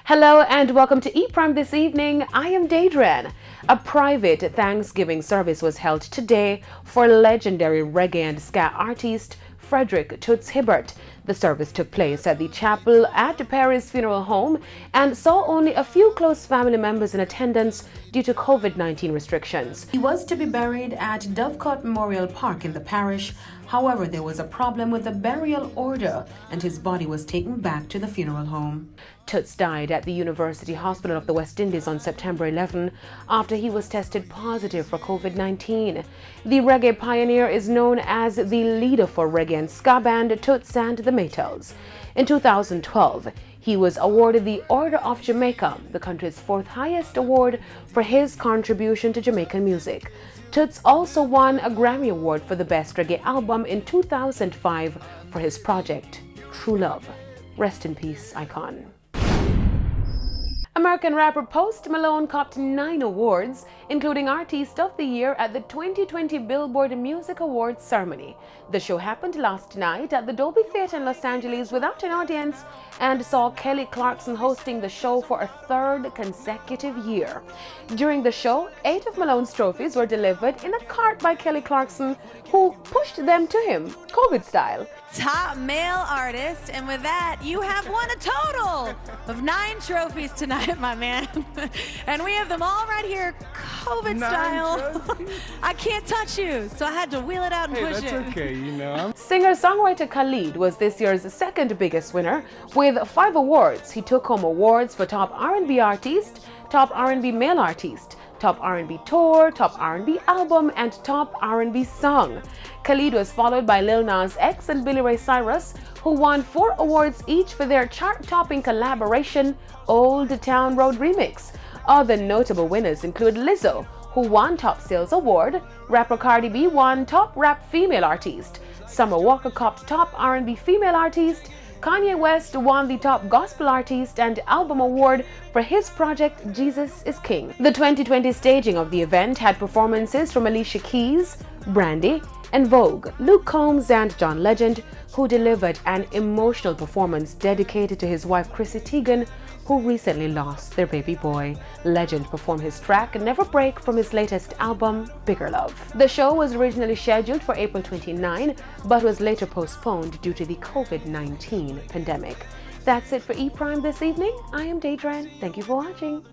Hello and welcome to ePrime this evening. I am Daedran. A private Thanksgiving service was held today for legendary reggae and ska artist Frederick Toots Hibbert. The service took place at the chapel at Perry's Funeral Home and saw only a few close family members in attendance due to COVID-19 restrictions. He was to be buried at Dovecot Memorial Park in the parish. However, there was a problem with the burial order and his body was taken back to the funeral home. Toots died at the University Hospital of the West Indies on September 11 after he was tested positive for COVID-19. The reggae pioneer is known as the leader for reggae and ska band Toots and the Maytals. In 2012, he was awarded the Order of Jamaica, the country's fourth highest award for his contribution to Jamaican music. Toots also won a Grammy Award for the Best Reggae Album in 2005 for his project, True Love. Rest in peace, icon. American rapper Post Malone copped 9 awards, including Artist of the Year at the 2020 Billboard Music Awards ceremony. The show happened last night at the Dolby Theatre in Los Angeles without an audience and saw Kelly Clarkson hosting the show for a 3rd consecutive year. During the show, 8 of Malone's trophies were delivered in a cart by Kelly Clarkson, who pushed them to him, COVID style. Top male artist, and with that, you have won a total of 9 trophies tonight, my man. And we have them all right here, COVID style. I can't touch you, so I had to wheel it out and push it. That's okay, you know. Singer-songwriter Khalid was this year's 2nd biggest winner with 5 awards. He took home awards for Top R&B Artist, Top R&B Male Artist, Top R&B Tour, Top R&B Album, and Top R&B Song. Khalid was followed by Lil Nas X and Billy Ray Cyrus, who won 4 awards each for their chart-topping collaboration, Old Town Road Remix. Other notable winners include Lizzo, who won Top Sales Award, rapper Cardi B won Top Rap Female Artist, Summer Walker copped Top R&B Female Artist, Kanye West won the Top Gospel Artist and Album Award for his project Jesus is King. The 2020 staging of the event had performances from Alicia Keys, Brandy, and Vogue, Luke Combs, and John Legend, who delivered an emotional performance dedicated to his wife Chrissy Teigen, who recently lost their baby boy. Legend performed his track Never Break from his latest album, Bigger Love. The show was originally scheduled for April 29, but was later postponed due to the COVID-19 pandemic. That's it for ePrime this evening. I am Daedran. Thank you for watching.